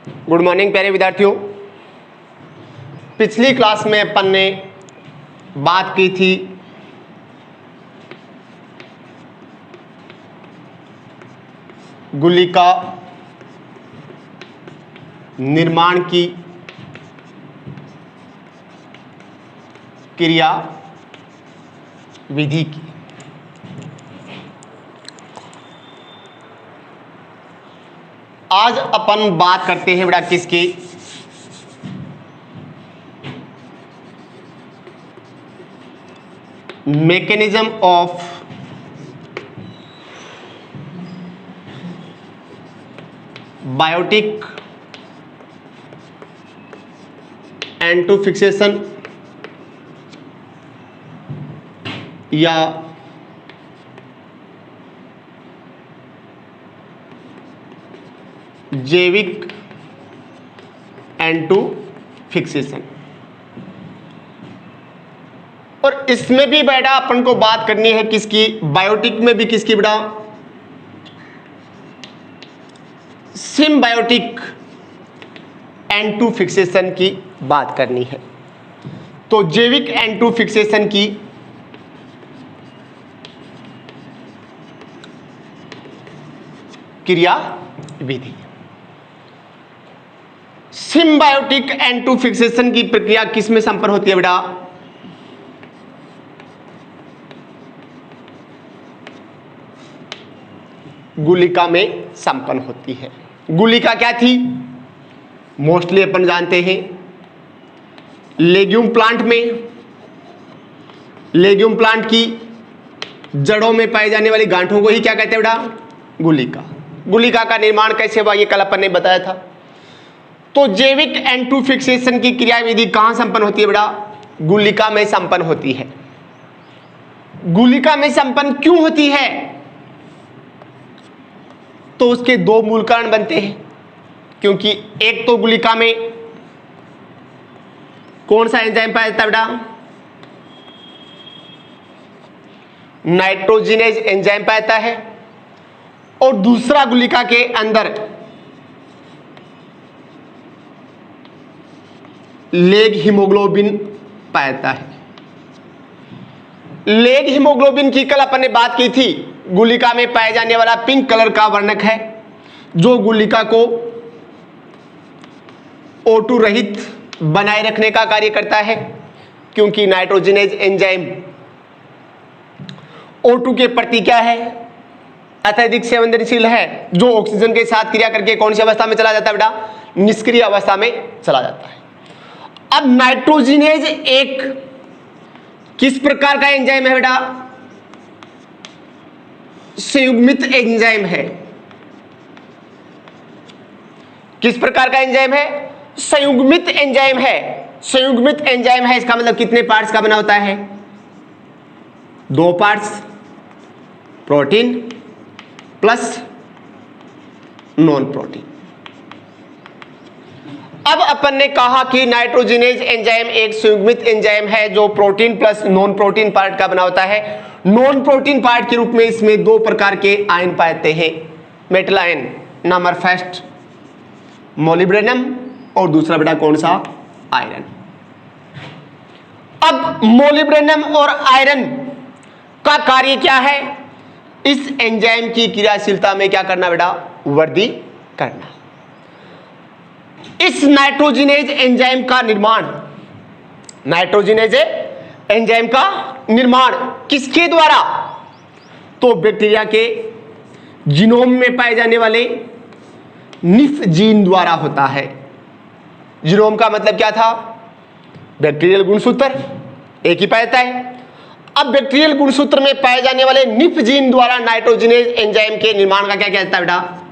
Good morning प्यारे विद्यार्थियों। पिछली क्लास में अपन ने बात की थी गुलिका निर्माण की क्रिया विधि की। आज अपन बात करते हैं बेटा किसकी, मैकेनिज्म ऑफ बायोटिक एंटू फिक्सेशन या जैविक एंटू फिक्सेशन। और इसमें भी बेटा अपन को बात करनी है किसकी, बायोटिक में भी किसकी बेटा, सिम्बायोटिक एंटू फिक्सेशन की बात करनी है। तो जैविक एंटू फिक्सेशन की क्रिया विधि। सिम्बायोटिक एंटू फिक्सेशन की प्रक्रिया किस में संपन्न होती है बेटा, गुलिका में संपन्न होती है। गुलिका क्या थी, मोस्टली अपन जानते हैं लेग्यूम प्लांट में, लेग्यूम प्लांट की जड़ों में पाई जाने वाली गांठों को ही क्या कहते हैं बेटा, गुलिका। गुलिका का निर्माण कैसे हुआ ये कल अपन ने बताया था। तो जैविक एंटू फिक्सेशन की क्रिया विधि कहां संपन्न होती है बेटा, गुलिका में संपन्न होती है। गुलिका में संपन्न क्यों होती है, तो उसके दो मूल कारण बनते हैं। क्योंकि एक तो गुलिका में कौन सा एंजाइम पाया जाता है बेटा, नाइट्रोजिनेज एंजाइम पाया जाता है, और दूसरा गुलिका के अंदर लेग हीमोग्लोबिन पाया जाता है। लेग हीमोग्लोबिन की कल अपन ने बात की थी, गुलिका में पाए जाने वाला पिंक कलर का वर्णक है जो गुलिका को O2 रहित बनाए रखने का कार्य करता है। क्योंकि नाइट्रोजिनेज एंजाइम O2 के प्रति क्या है, अत्यधिक संवेदनशील है, जो ऑक्सीजन के साथ क्रिया करके कौन सी अवस्था में चला जाता है बेटा, निष्क्रिय अवस्था में चला जाता है। अब नाइट्रोजिनेज एक किस प्रकार का एंजाइम है बेटा, संयुग्मित एंजाइम है। किस प्रकार का एंजाइम है, संयुग्मित एंजाइम है। संयुग्मित एंजाइम है इसका मतलब कितने पार्ट्स का बना होता है, दो parts, protein plus non protein. अब अपन ने कहा कि नाइट्रोजिनेज एंजाइम एक संयुग्मित एंजाइम है जो protein plus non protein part का बना होता है। नॉन प्रोटीन पार्ट के रूप में इसमें दो प्रकार के आयन पाए जाते हैं, metal ion, number first molybdenum और दूसरा बेटा कौन सा, आयरन। अब मोलिब्डेनम और आयरन का कार्य क्या है, इस एंजाइम की क्रियाशीलता में क्या करना बेटा, वृद्धि करना। इस नाइट्रोजिनेज एंजाइम का निर्माण, नाइट्रोजिनेज एंजाइम का निर्माण किसके द्वारा, तो बैक्टीरिया के जीनोम में पाए जाने वाले निफ जीन द्वारा होता है। जीनोम का मतलब क्या था, बैक्टीरियल गुणसूत्र एक ही पाया जाता है। अब बैक्टीरियल गुणसूत्र में पाए जाने वाले निफ जीन द्वारा नाइट्रोजिनेज एंजाइम के निर्माण का क्या किया जाता है बेटा,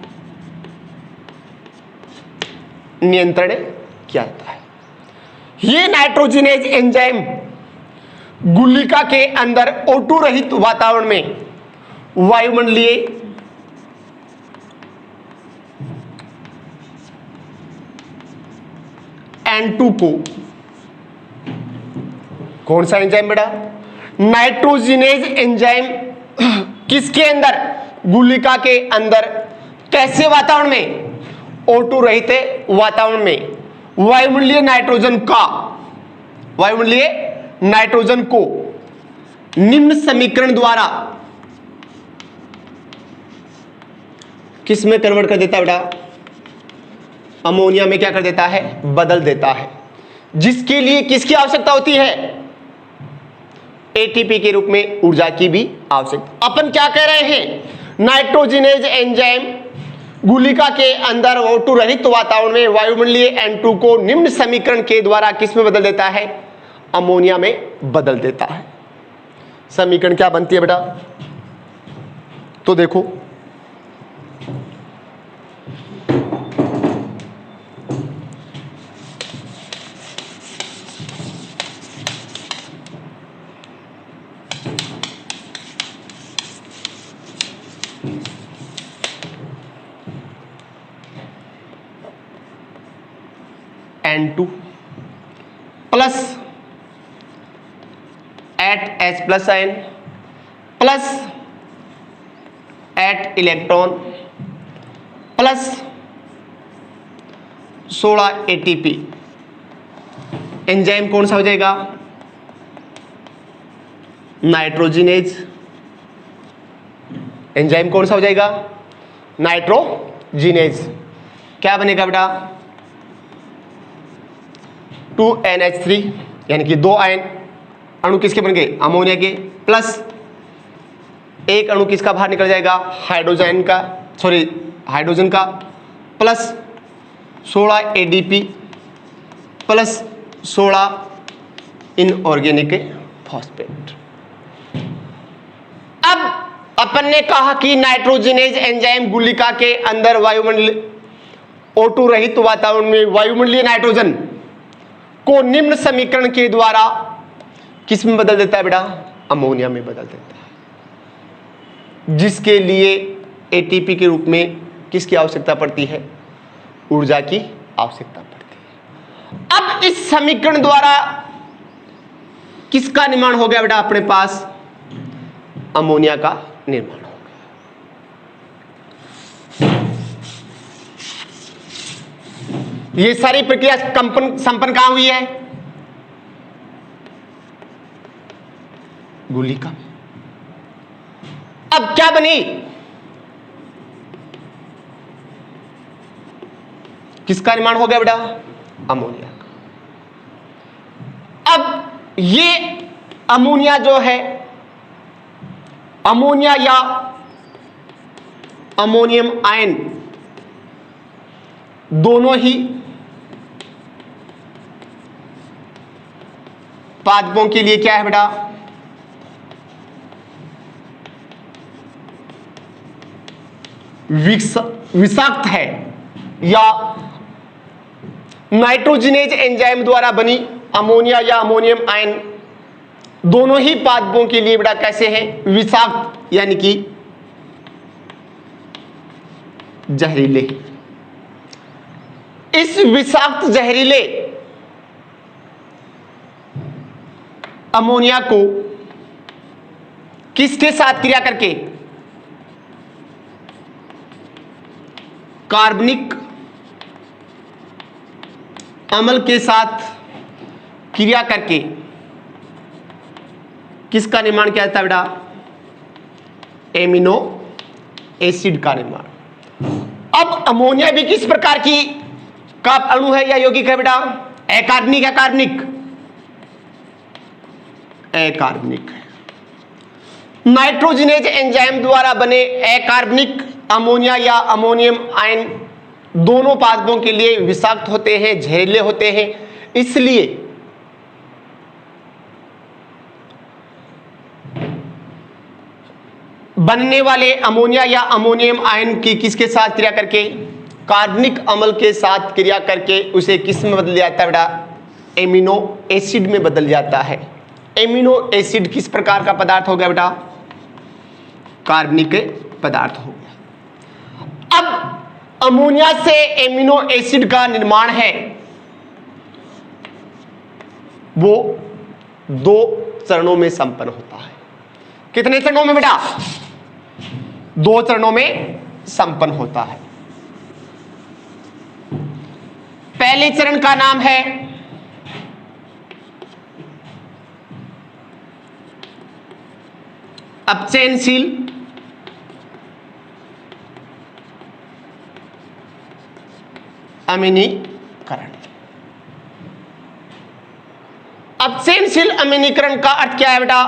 नियंत्रण किया जाता है। ये नाइट्रोजिनेज एंजाइम गुलिका के अंदर O2 रहित वातावरण में वायुमंडलीय N2 को, कौन सा एंजाइम बेटा, नाइट्रोजिनेज एंजाइम किसके अंदर, गुलिका के अंदर कैसे वातावरण में, O2 रहित वातावरण में वायुमंडलीय नाइट्रोजन को निम्न समीकरण द्वारा किस में कन्वर्ट कर देता है बेटा? अमोनिया में क्या कर देता है? बदल देता है, जिसके लिए किसकी आवश्यकता होती है? एटीपी के रूप में ऊर्जा की भी आवश्यकता। अपन क्या कह रहे हैं? नाइट्रोजिनेज एंजाइम गुलिका के अंदर O2 रहित वातावरण में वायुमंडलीय N2 को निम्न समीकरण के द्वारा किस में बदल देता है? अमोनिया में बदल देता है। समीकरण क्या बनती है बेटा? तो देखो, N2 plus eight H plus ion plus eight electron plus 16 ATP। Enzyme कौन सा हो जाएगा? नाइट्रोजिनेज। एंजाइम कौन सा हो जाएगा? नाइट्रोजिनेज। क्या बनेगा बेटा? 2NH3 यानी कि 2 आयन अणु किसके बन गए? अमोनिया के, प्लस एक अणु किसका बाहर निकल जाएगा? हाइड्रोजन का, plus 16 ADP plus 16 inorganic phosphate. अब अपन ने कहा कि नाइट्रोजिनेज एंजाइम गुलिका के अंदर वायुमंडल O2 रहित वातावरण में वायुमंडलीय नाइट्रोजन को निम्न समीकरण के द्वारा किस में बदल देता है बेटा? अमोनिया में बदल देता है, जिसके लिए एटीपी के रूप में किसकी आवश्यकता पड़ती है? ऊर्जा की आवश्यकता पड़ती है। अब इस समीकरण द्वारा किसका निर्माण हो गया बेटा? अपने पास अमोनिया का निर्माण हो गया। ये सारी प्रक्रिया संपन्न कहां हुई है? गुलिका। अब क्या बनी? किसका निर्माण हो गया बेटा? अमोनिया का। अब ये अमोनिया जो है, अमोनिया या अमोनियम आयन दोनों ही पादपों के लिए क्या है बेटा? विषाक्त है, या नाइट्रोजिनेज एंजाइम द्वारा बनी अमोनिया या अमोनियम आयन दोनों ही पादपों के लिए बेटा कैसे हैं? विषाक्त, यानी कि जहरीले। इस विषाक्त जहरीले अमोनिया को किसके साथ क्रिया करके? कार्बनिक अम्ल के साथ क्रिया करके किसका निर्माण किया जाता है बेटा? एमिनो एसिड का निर्माण। अब अमोनिया भी किस प्रकार की का अणु है या यौगिक है बेटा? अकार्बनिक है, कार्बनिक? अकार्बनिक है। नाइट्रोजिनेज एंजाइम द्वारा बने अकार्बनिक अमोनिया या अमोनियम आयन दोनों पादपों के लिए विषाक्त होते हैं, जहरीले होते हैं। इसलिए बनने वाले अमोनिया या अमोनियम आयन की किसके साथ क्रिया करके? कार्बनिक अम्ल के साथ क्रिया करके उसे किस में बदल जाता है बेटा? एमिनो एसिड में बदल जाता है। एमिनो एसिड किस प्रकार का पदार्थ हो गया बेटा? कार्बनिक पदार्थ हो गया। अब अमोनिया से एमिनो एसिड का निर्माण है वो 2 चरणों में संपन्न होता है। कितने चरणों में बेटा? 2 चरणों में संपन्न होता है। पहले चरण का नाम है अपचयनशील अमीनीकरण। अपचयनशील अमीनीकरण का अर्थ क्या है बेटा?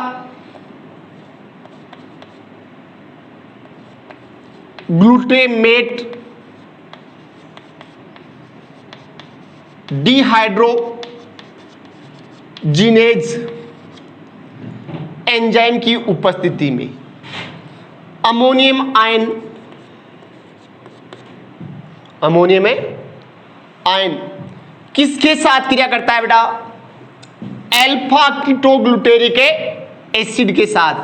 ग्लूटेमेट डिहाइड्रोजिनेज एंजाइम की उपस्थिति में अमोनियम आयन किसके साथ क्रिया करता है बेटा? अल्फा कीटोग्लूटेरिक एसिड के साथ।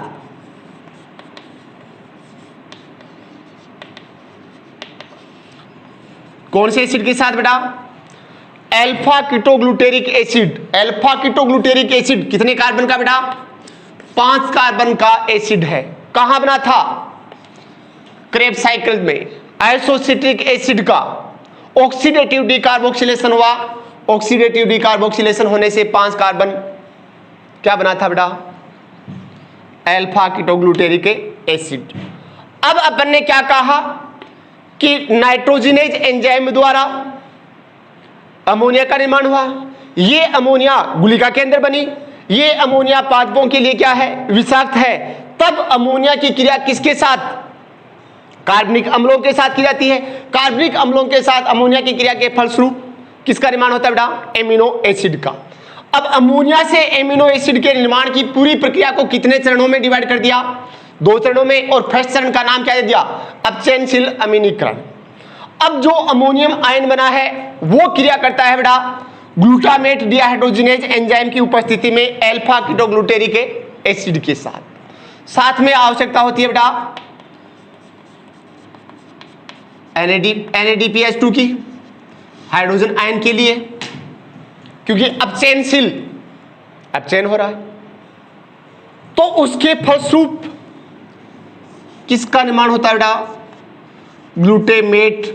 कौन से एसिड के साथ बेटा? Alpha ketoglutaric acid. Alpha ketoglutaric acid कितने कार्बन का बेटा? 5 कार्बन का एसिड है। कहां बना था? क्रेब्स साइकिल में। आइसोसिट्रिक एसिड का ऑक्सीडेटिव डिकार्बोक्सिलेशन हुआ। ऑक्सीडेटिव डिकार्बोक्सिलेशन होने से 5 कार्बन क्या बना था बेटा? Alpha ketoglutaric acid. अब अपन ने क्या कहा कि नाइट्रोजिनेज एंजाइम द्वारा अमोनिया का निर्माण हुआ। ये अमोनिया गुलिका के अंदर बनी। ये अमोनिया पादपों के लिए क्या है? विषाक्त है। तब अमोनिया की क्रिया किसके साथ? कार्बनिक अम्लों के साथ की जाती है। कार्बनिक अम्लों के साथ अमोनिया की क्रिया के फलस्वरूप किसका निर्माण होता है बेटा? एमिनो एसिड का। अब अमोनिया से एमिनो एसिड के निर्माण की पूरी प्रक्रिया को कितने चरणों में डिवाइड कर दिया? 2 चरणों में। और फर्स्ट चरण का नाम क्या दे दिया? अपचयनशील अमीनीकरण। अब जो अमोनियम आयन बना है वो क्रिया करता है बेटा ग्लूटामेट डिहाइड्रोजिनेज एंजाइम की उपस्थिति में अल्फा कीटोग्लूटेरिक एसिड के साथ में आवश्यकता होती है बेटा NADPH2 की, हाइड्रोजन आयन के लिए, क्योंकि अपचयन हो रहा है। तो उसके फलस्वरूप किसका निर्माण होता है बेटा? ग्लूटेमेट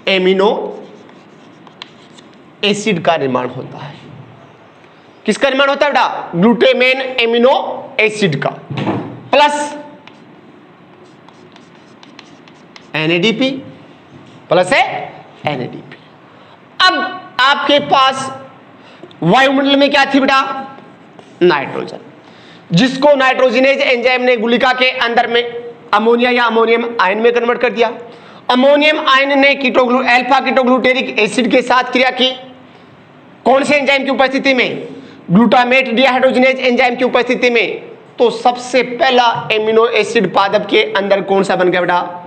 एमिनो एसिड का निर्माण होता है। किसका निर्माण होता है बेटा? ग्लूटेमेन एमिनो एसिड का प्लस NADP प्लस है NADP। अब आपके पास वायुमंडल में क्या थी बेटा? नाइट्रोजन, जिसको नाइट्रोजिनेज एंजाइम ने गुलिका के अंदर में अमोनिया या अमोनियम आयन में कन्वर्ट कर दिया। अमोनियम आयन ने अल्फा कीटोग्लूटेरिक एसिड के साथ क्रिया की। कौन से एंजाइम की उपस्थिति में? ग्लूटामेट डिहाइड्रोजिनेज एंजाइम की उपस्थिति में। तो सबसे पहला एमिनो एसिड पादप के अंदर कौन सा बन गया बेटा?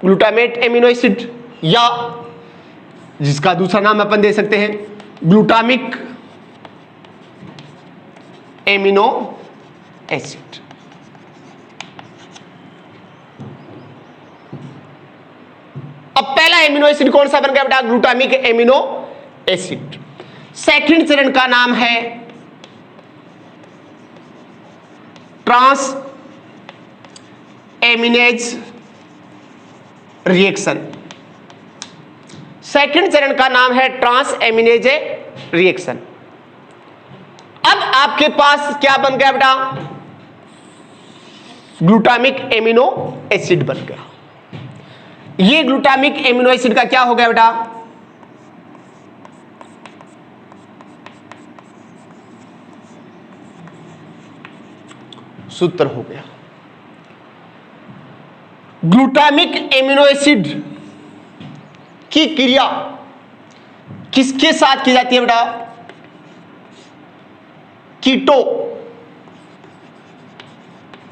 ग्लूटामेट एमिनो एसिड, या जिसका दूसरा नाम अपन दे सकते हैं ग्लूटामिक एमिनो एसिड। अब पहला एमिनो एसिड कौन सा बन गया बेटा? Glutamic amino acid. सेकंड चरण का नाम है ट्रांस एमिनेज रिएक्शन। सेकंड चरण का नाम है ट्रांस एमिनेज रिएक्शन। अब आपके पास क्या बन गया बेटा? ग्लूटामिक एमिनो एसिड बन गया। ये ग्लूटामिक एमिनो एसिड का क्या हो गया बेटा? सूत्र हो गया। ग्लूटामिक एमिनो एसिड की क्रिया किसके साथ की जाती है बेटा? कीटो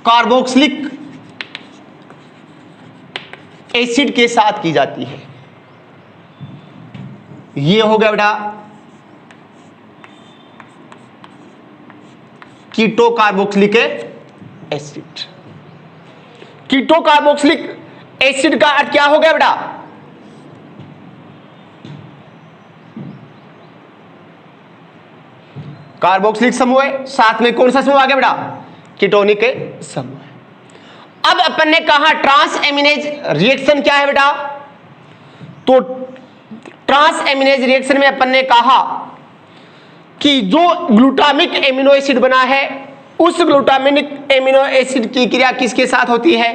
कार्बोक्सिलिक एसिड के साथ की जाती है। यह हो गया बेटा कीटो कार्बोक्सिलिक एसिड। कीटो कार्बोक्सिलिक एसिड का अर्थ क्या हो गया बेटा? कार्बोक्सिलिक समूह है, साथ में कौन सा समूह आ गया बेटा? कीटोनिक समूह। अब अपन ने कहा ट्रांस एमिनेज रिएक्शन क्या है बेटा? तो ट्रांस एमिनेज रिएक्शन में अपन ने कहा कि जो ग्लूटामिक एमिनो एसिड बना है उस ग्लूटामिक एमिनो एसिड की क्रिया किसके साथ होती है?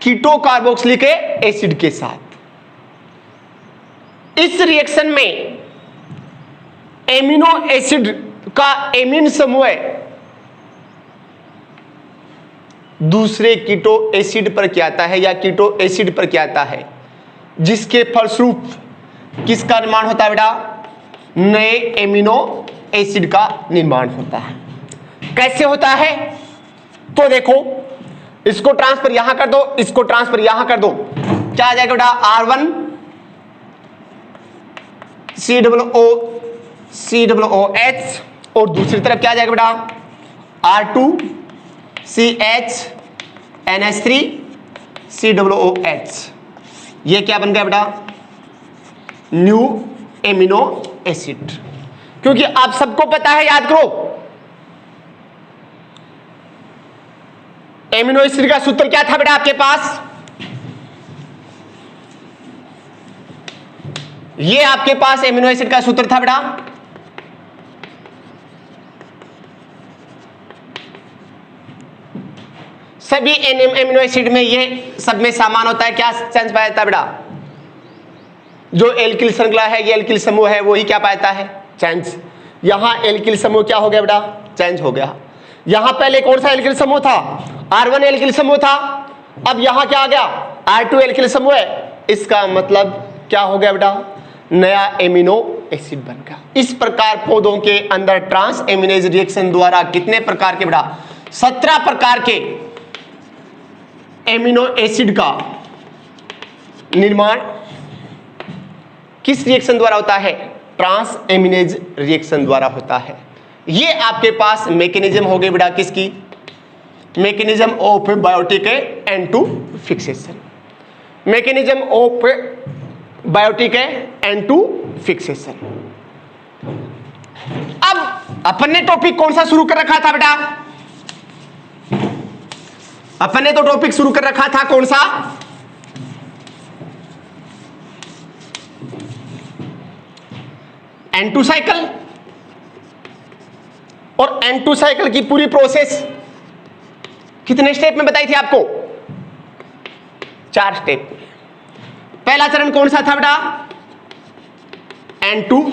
कीटो कार्बोक्सिलिक एसिड के साथ। इस रिएक्शन में एमिनो एसिड का एमीन समूह दूसरे कीटो एसिड पर क्या आता है या कीटो एसिड पर क्या आता है, जिसके फलस्वरूप किसका निर्माण होता है बेटा? नए एमिनो एसिड का निर्माण होता है। कैसे होता है? तो देखो, इसको ट्रांसफर यहां कर दो, इसको ट्रांसफर यहां कर दो, क्या आ जाएगा बेटा? R1 COOH और दूसरी तरफ क्या आ जाएगा बेटा? R2 CHNH3 COOH। ये क्या बन गया बेटा? New amino acid. क्योंकि आप सबको पता है, याद करो, एमिनो एसिड का सूत्र क्या था बेटा आपके पास? ये आपके पास एमिनो एसिड का सूत्र था बेटा, सभी एमिनो एसिड में ये सब में समान होता है। क्या सेंस पाया जाता है बेटा? जो एल्किल श्रृंखला है, ये एल्किल समूह है, वही क्या पाता है? चेंज। यहां एल्किल समूह क्या हो गया बेटा? चेंज हो गया। यहां पहले कौन सा एल्किल समूह था? R1 एल्किल समूह था। अब यहां क्या आ गया? R2 एल्किल समूह है। इसका मतलब क्या हो गया बेटा? नया एमिनो एसिड बन गया। इस प्रकार पौधों के अंदर ट्रांस एमिनेज रिएक्शन द्वारा कितने प्रकार के बेटा? 17 प्रकार के एमिनो एसिड का निर्माण किस रिएक्शन द्वारा होता है? ट्रांस एमिनेज रिएक्शन द्वारा होता है। ये आपके पास मैकेनिज्म हो गई बेटा किसकी? Mechanism of biotic N2 fixation. Mechanism of biotic N2 fixation. अब अपन ने टॉपिक कौन सा शुरू कर रखा था बेटा? अपन ने तो टॉपिक शुरू कर रखा था कौन सा? N2 cycle. और N2 साइकिल की पूरी प्रोसेस कितने स्टेप में बताई थी आपको? 4 स्टेप में। पहला चरण कौन सा था बेटा? N2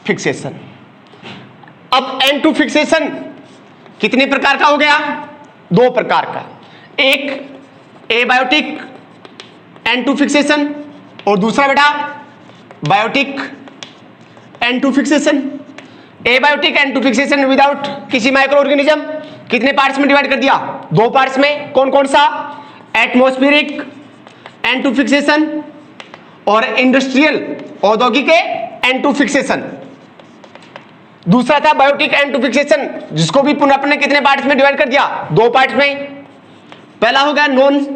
fixation. अब N2 फिक्सेशन कितने प्रकार का हो गया? 2 प्रकार का। एक एबायोटिक N2 फिक्सेशन और दूसरा बेटा biotic N2 fixation. Abiotic N2 fixation without किसी माइक्रो ऑर्गेनिज्म कितने पार्ट्स में डिवाइड कर दिया? 2 पार्ट्स में। कौन कौन सा? एटमॉस्फेरिक N2 फिक्सेशन और इंडस्ट्रियल औद्योगिक N2 फिक्सेशन। दूसरा था बायोटिक N2 फिक्सेशन, जिसको भी पुनः अपने कितने पार्ट्स में डिवाइड कर दिया? 2 पार्ट्स में। पहला हो गया नॉन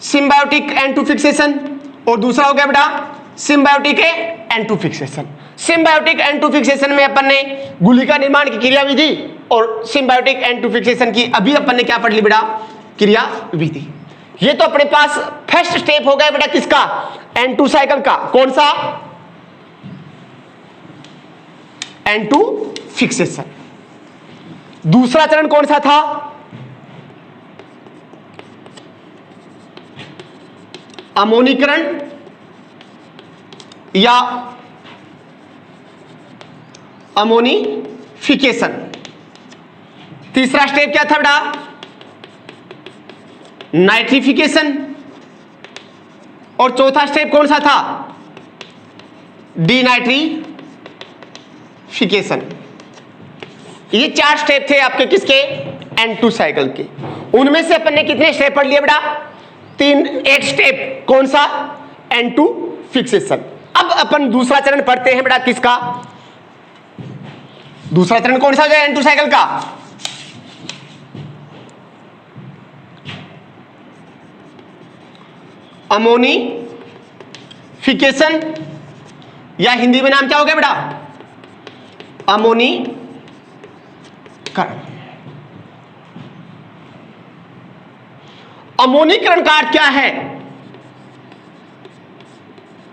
सिम्बायोटिक N2 फिक्सेशन और दूसरा हो गया बेटा symbiotic N2 fixation. Symbiotic N2 fixation में अपन ने गुलिका निर्माण की क्रिया विधि और सिम्बायोटिक N2 फिक्सेशन की अभी अपन ने क्या पढ़ ली बेटा? क्रिया विधि। ये तो अपने पास फर्स्ट स्टेप हो गया बेटा किसका? N2 साइकिल का। कौन सा? N2 fixation. दूसरा चरण कौन सा था? अमोनीकरण या अमोनिफिकेशन। तीसरा स्टेप क्या था बेटा? नाइट्रिफिकेशन। और चौथा स्टेप कौन सा था? डीनाइट्रिफिकेशन। ये 4 स्टेप थे आपके किसके? N2 साइकिल के। उनमें से अपन ने कितने स्टेप पढ़ लिए बेटा? 3। एक स्टेप कौन सा? N2 fixation. अब अपन दूसरा चरण पढ़ते हैं बेटा किसका? दूसरा चरण कौन सा हो जाए N2 साइकिल का? अमोनिफिकेशन या हिंदी में नाम क्या हो गया बेटा? अमोनीकरण। अमोनीकरण का अर्थ क्या है?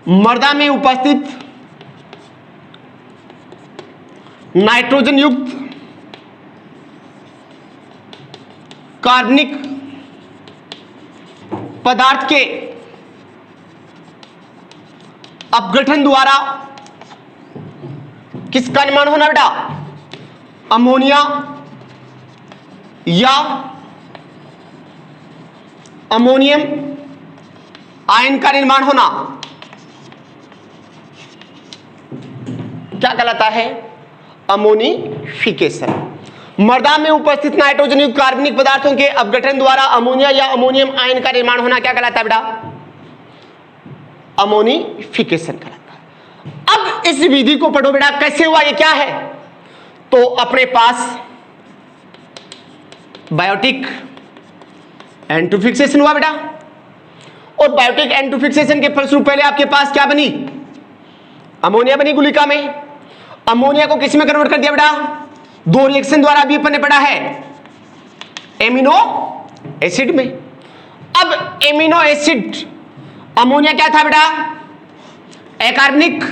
मृदा में उपस्थित नाइट्रोजन युक्त कार्बनिक पदार्थ के अपघटन द्वारा किसका निर्माण होना बेटा? अमोनिया या अमोनियम आयन का निर्माण होना क्या कहलाता है? अमोनिफिकेशन। मृदा में उपस्थित नाइट्रोजन युक्त कार्बनिक पदार्थों के अपघटन द्वारा अमोनिया या अमोनियम आयन का निर्माण होना क्या कहलाता है बेटा? अमोनिफिकेशन कहलाता है। अब इस विधि को पढ़ो बेटा, कैसे हुआ, ये क्या है? तो अपने पास बायोटिक एंटोफिक्सेशन हुआ बेटा, और बायोटिक एंटोफिक्सेशन के फलस्वरूप पहले आपके पास क्या बनी? अमोनिया बनी गुलिका में। अमोनिया को किस में कन्वर्ट कर दिया बेटा? दो रिएक्शन द्वारा अभी अपन ने पढ़ा है, एमिनो एसिड में। अब एमिनो एसिड, अमोनिया क्या था बेटा? अकार्बनिक,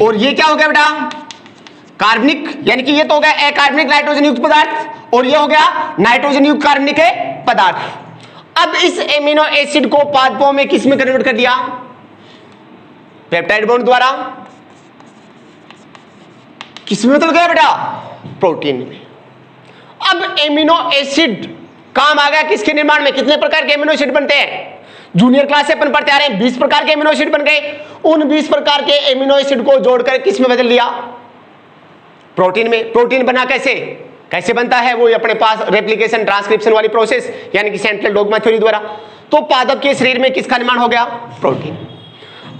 और ये क्या हो गया बेटा? कार्बनिक, यानी कि ये तो हो गया अकार्बनिक नाइट्रोजन युक्त पदार्थ, और ये हो गया नाइट्रोजन युक्त कार्बनिक पदार्थ। अब इस एमिनो एसिड को पादपों में किस में कन्वर्ट कर दिया? पेप्टाइड बॉन्ड द्वारा। किस में बदल गया बेटा? प्रोटीन में। अब एमिनो एसिड काम आ गया किसके निर्माण में? कितने प्रकार के एमिनो एसिड बनते हैं? जूनियर क्लास से अपन पढ़ते आ रहे हैं 20 प्रकार के एमिनो एसिड बन गए। उन 20 प्रकार के एमिनो एसिड को जोड़कर किस में बदल दिया? प्रोटीन में। प्रोटीन बना कैसे? कैसे बनता है? वो अपने पास रेप्लिकेशन ट्रांसक्रिप्शन वाली प्रोसेस, यानी कि सेंट्रल डोग्मा थ्योरी द्वारा। तो पादप के शरीर में किसका निर्माण हो गया? प्रोटीन।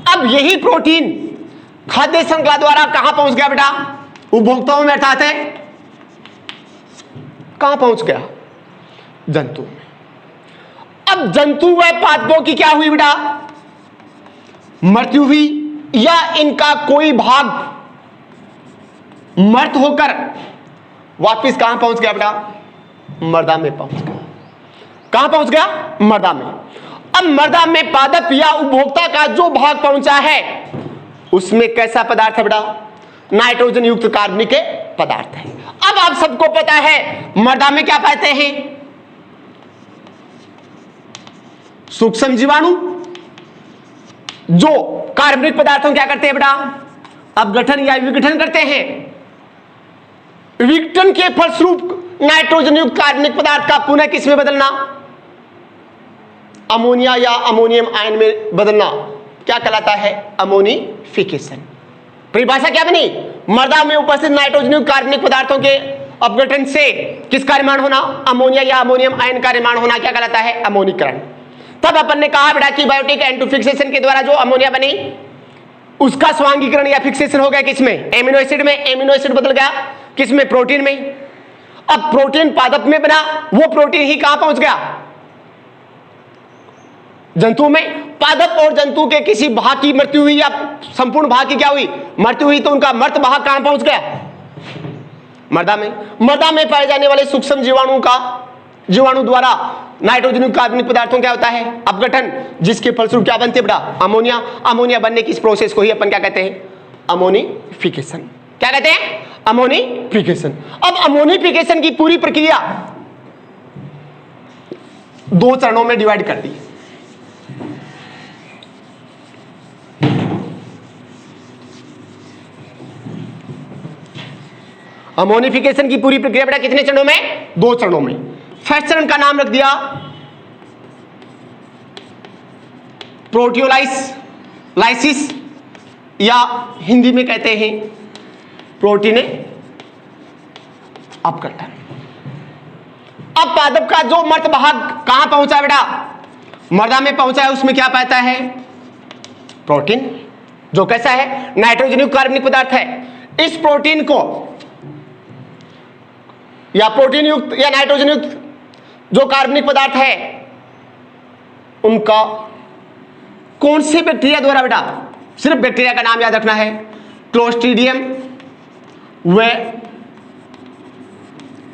अब यही प्रोटीन खाद्य श्रृंखला द्वारा कहां पहुंच गया बेटा? उपभोक्ताओं में, अर्थात है कहां पहुंच गया? जंतु में। अब जंतु व पादपों की क्या हुई बेटा? मृत्यु हुई, या इनका कोई भाग मृत होकर वापिस कहां पहुंच गया बेटा? मृदा में पहुंच गया। कहां पहुंच गया? मृदा में। अब मृदा में पादप या उपभोक्ता का जो भाग पहुंचा है उसमें कैसा पदार्थ है बेटा? नाइट्रोजन युक्त कार्बनिक पदार्थ है। अब आप सबको पता है मृदा में क्या पाते हैं? सूक्ष्म जीवाणु, जो कार्बनिक पदार्थों क्या करते हैं बेटा? अपघटन या विघटन करते हैं। विघटन के फलस्वरूप नाइट्रोजन युक्त कार्बनिक पदार्थ का पुनः किस में बदलना? अमोनिया या अमोनियम आयन में बदलना क्या कहलाता है? अमोनिफिकेशन। परिभाषा क्या बनी? मृदा में उपस्थित नाइट्रोजन युक्त कार्बनिक पदार्थों के अपघटन से किसका निर्माण होना? अमोनिया या अमोनियम आयन का निर्माण होना क्या कहलाता है? अमोनीकरण। तब अपन ने कहा बेटा कि बायोटिक एंटोफिक्सेशन के द्वारा जो अमोनिया बनी उसका स्वांगीकरण या फिक्सेशन हो गया किसमें? एमिनो एसिड में। एमिनो एसिड बदल गया किसमें? प्रोटीन में। अब प्रोटीन पादप में बना, वो प्रोटीन ही कहां पहुंच गया? जंतु में। पादप और जंतु के किसी भाग की मृत्यु हुई या संपूर्ण भाग की क्या हुई? मृत्यु हुई, तो उनका मृत भाग कहां पहुंच गया? मृदा में। मृदा में पाए जाने वाले सूक्ष्म जीवाणु द्वारा नाइट्रोजन युक्त कार्बनिक पदार्थों क्या होता है? अपघटन, जिसके फलस्वरूप क्या बनते बेटा? अमोनिया। अमोनिया बनने की इस प्रोसेस को ही अपन क्या कहते हैं? अमोनिफिकेशन। क्या कहते हैं? अमोनिफिकेशन। अब अमोनिफिकेशन की पूरी प्रक्रिया दो चरणों में डिवाइड कर दी। अमोनिफिकेशन की पूरी प्रक्रिया बेटा कितने चरणों में? दो चरणों में। फर्स्ट चरण का नाम रख दिया प्रोटियोलाइसिस, या हिंदी में कहते हैं प्रोटीन अपघटन। अब पादप का जो मृत भाग कहां पहुंचा बेटा? मृदा में पहुंचा है। उसमें क्या पाता है? प्रोटीन, जो कैसा है? नाइट्रोजन युक्त कार्बनिक पदार्थ है। इस प्रोटीन को या प्रोटीन युक्त या नाइट्रोजन युक्त जो कार्बनिक पदार्थ है उनका कौन से बैक्टीरिया द्वारा बेटा? सिर्फ बैक्टीरिया का नाम याद रखना है। क्लोस्ट्रीडियम व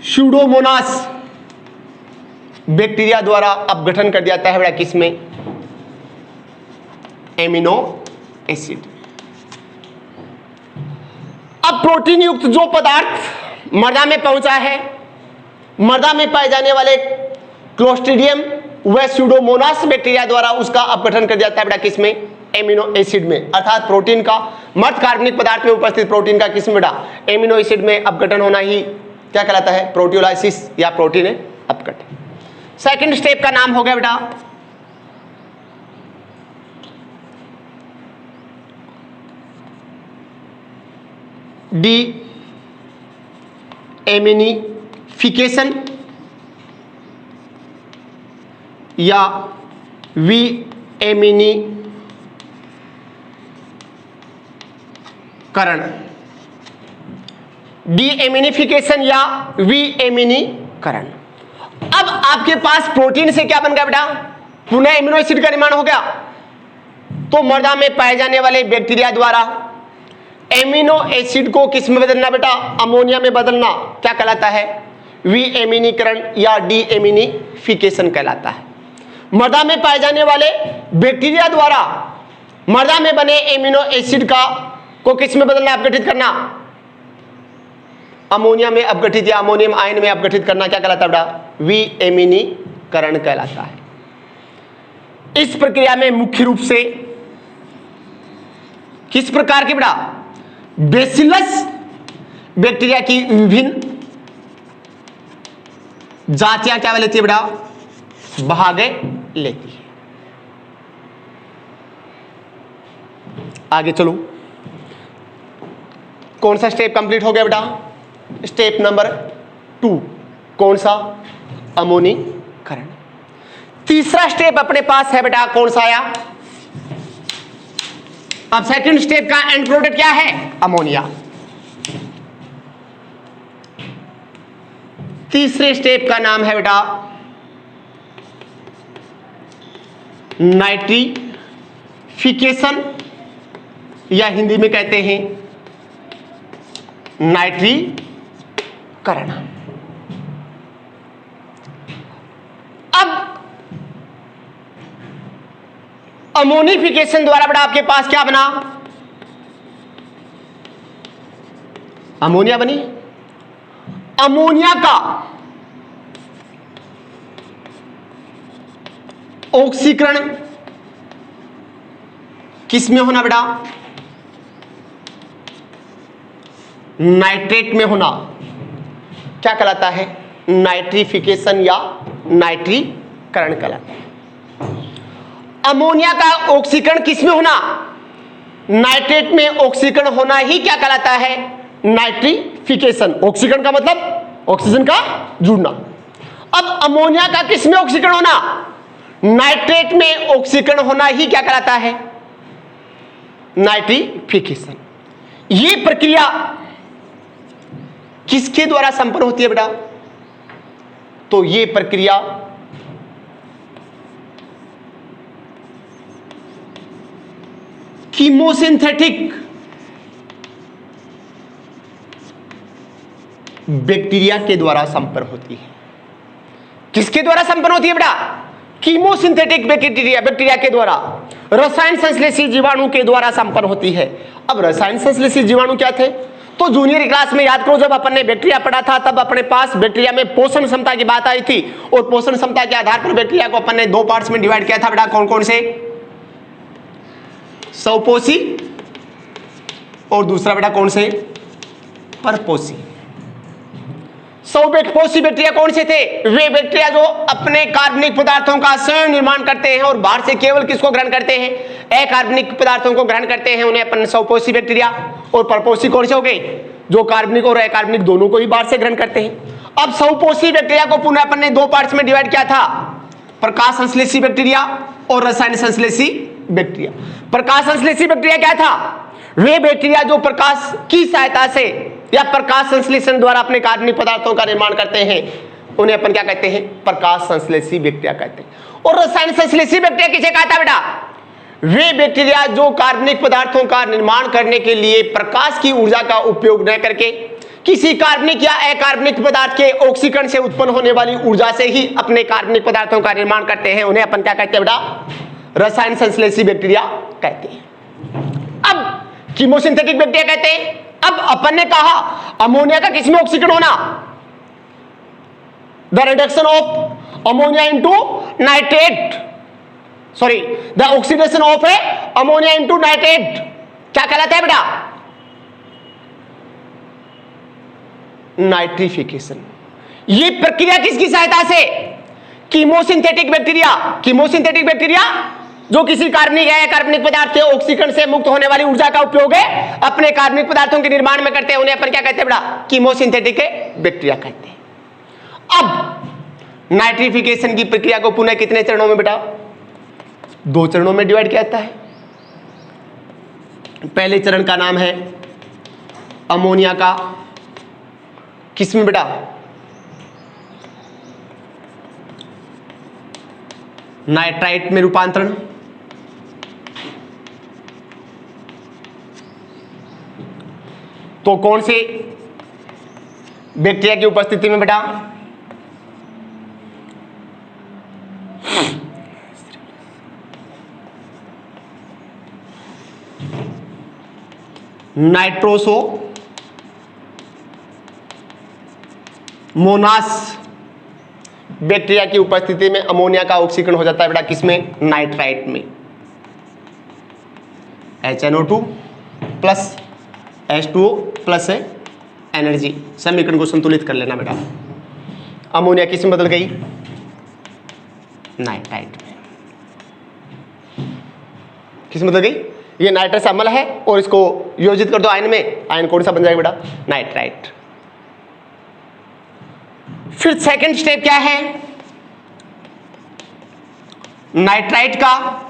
स्यूडोमोनास बैक्टीरिया द्वारा अपघटन कर दिया जाता है बेटा किसमें? Amino acid. अब प्रोटीन युक्त जो पदार्थ मर्दा में पहुंचा है, मर्दा में पाए जाने वाले क्लोस्ट्रीडियम व स्यूडोमोनास बैक्टीरिया द्वारा उसका अपघटन कर जाता है बेटा किसमें? एमिनो एसिड में। अर्थात प्रोटीन का, मर्द कार्बनिक पदार्थ में उपस्थित प्रोटीन का किसमें बेटा? एमिनो एसिड में अपघटन होना ही क्या कहलाता है? प्रोटियोलाइसिस या प्रोटीन अपघटन। सेकंड स्टेप का नाम हो गया बेटा डी एमिनिफिकेशन या वी एमिनीकरण। डी एमिनिफिकेशन या वी एमिनीकरण। अब आपके पास प्रोटीन से क्या बन गया बेटा? पुनः एमिनो एसिड का निर्माण हो गया। तो मर्दा में पाए जाने वाले बैक्टीरिया द्वारा एमिनो एसिड को किस में बदलना बेटा? अमोनिया में बदलना क्या कहलाता है? वी एमिनीकरण या डी एमिनिफिकेशन कहलाता है। मर्दा में पाए जाने वाले बैक्टीरिया द्वारा मर्दा में बने एमिनो एसिड का को किस में बदलना? अपघटित करना, अमोनिया में अपघटित या अमोनियम आयन में अपघटित करना क्या कहलाता है बेटा? वी एमिनीकरण कहलाता है। इस प्रक्रिया में मुख्य रूप से किस प्रकार के बेटा? बेसिलस बैक्टीरिया की विभिन्न जातियां क्या लेती है बेटा? भाग लेती है। आगे चलो, कौन सा स्टेप कंप्लीट हो गया बेटा? Step number 2। कौन सा? अमोनीकरण। तीसरा स्टेप अपने पास है बेटा, कौन सा आया? अब सेकंड स्टेप का एंड प्रोडक्ट क्या है? अमोनिया। तीसरे स्टेप का नाम है बेटा नाइट्रिफिकेशन या हिंदी में कहते हैं नाइट्रीकरण। अब अमोनिफिकेशन द्वारा बेटा आपके पास क्या बना? अमोनिया बनी। अमोनिया का ऑक्सीकरण किस में होना बेटा? नाइट्रेट में होना क्या कहलाता है? नाइट्रिफिकेशन या नाइट्रीकरण कहलाता है। अमोनिया का ऑक्सीकरण किस में होना? नाइट्रेट में ऑक्सीकरण होना ही क्या कहलाता है? नाइट्रिफिकेशन। ऑक्सीकरण का मतलब ऑक्सीजन का जुड़ना। अब अमोनिया का किस में ऑक्सीकरण होना? नाइट्रेट में ऑक्सीकरण होना ही क्या कहलाता है? नाइट्रिफिकेशन। ये प्रक्रिया किसके द्वारा संपन्न होती है बेटा? तो ये प्रक्रिया कीमोसिंथेटिक बैक्टीरिया के द्वारा संपन्न होती है। किसके द्वारा संपन्न होती है बेटा? कीमोसिंथेटिक बैक्टीरिया के द्वारा, रसायन संश्लेषी जीवाणु के द्वारा संपन्न होती है। अब रसायन संश्लेषी जीवाणु क्या थे? तो जूनियर क्लास में याद करो, जब अपन ने बैक्टीरिया पढ़ा था तब अपने पास बैक्टीरिया में पोषण क्षमता की बात आई थी, और पोषण क्षमता के आधार पर बैक्टीरिया को अपन ने 2 पार्ट्स में डिवाइड किया था बेटा। कौन कौन से? स्वपोषी और दूसरा बेटा कौन से? परपोषी। स्वपोषी बैक्टीरिया कौन से थे? वे बैक्टीरिया जो अपने कार्बनिक पदार्थों का स्वयं निर्माण करते हैं और बाहर से केवल किसको ग्रहण करते हैं? अकार्बनिक पदार्थों को ग्रहण करते हैं, उन्हें अपन स्वपोषी बैक्टीरिया। और परपोषी कौन से हो गए? जो कार्बनिक और अकार्बनिक दोनों को ही बाहर से ग्रहण करते हैं। अब स्वपोषी बैक्टीरिया को पुनः अपन ने 2 पार्ट्स में डिवाइड किया था, प्रकाश संश्लेषी बैक्टीरिया और रसायन संश्लेषी बैक्टीरिया। प्रकाश संश्लेषी बैक्टीरिया क्या था? वे बैक्टीरिया जो प्रकाश की सहायता से या प्रकाश संश्लेषण द्वारा अपने कार्बनिक पदार्थों का निर्माण करते हैं, उन्हें अपन क्या कहते हैं? प्रकाश संश्लेषी बैक्टीरिया कहते हैं। और रसायन संश्लेषी बैक्टीरिया किसे कहता है बेटा? वे बैक्टीरिया जो कार्बनिक पदार्थों का निर्माण करने के लिए प्रकाश की ऊर्जा का उपयोग न करके किसी कार्बनिक या अकार्बनिक पदार्थ के ऑक्सीकरण से उत्पन्न होने वाली ऊर्जा से ही अपने कार्बनिक पदार्थों का निर्माण करते हैं, उन्हें अपन क्या कहते हैं बेटा? रसायन संश्लेषी बैक्टीरिया कहते हैं। अब कीमोसिंथेटिक बैक्टीरिया कहते हैं। अब अपन ने कहा अमोनिया का किसमें ऑक्सीकरण होना, the reduction of ammonia into nitrate, sorry the oxidation of A ammonia into nitrate, क्या कहलाता है बेटा, नाइट्रिफिकेशन। ये प्रक्रिया किसकी सहायता से, कीमोसिंथेटिक बैक्टीरिया। कीमोसिंथेटिक बैक्टीरिया जो किसी कार्बनिक है कार्बनिक पदार्थ से ऑक्सीकरण से मुक्त होने वाली ऊर्जा का उपयोग है अपने कार्बनिक पदार्थों के निर्माण में करते हैं, उन्हें अपन क्या कहते हैं बेटा, कीमोसिंथेटिक बैक्टीरिया कहते हैं। अब नाइट्रिफिकेशन की प्रक्रिया को पुनः कितने चरणों में बेटा, 2 चरणों में डिवाइड किया जाता है। पहले चरण का नाम है अमोनिया का किसमें बेटा, नाइट्राइट में रूपांतरण। तो कौन से बैक्टीरिया की उपस्थिति में बेटा, नाइट्रोसो मोनास बैक्टीरिया की उपस्थिति में अमोनिया का ऑक्सीकरण हो जाता है बेटा किसमें, नाइट्राइट में। HNO2 प्लस H2O प्लस है एनर्जी, समीकरण को संतुलित कर लेना बेटा। अमोनिया किसमें बदल गई, नाइट्राइट में। किसमें बदल गई, ये नाइट्रस अम्ल है और इसको योजित कर दो आयन में, आयन कौन सा बन जाएगा बेटा, नाइट्राइट। फिर सेकंड स्टेप क्या है, नाइट्राइट का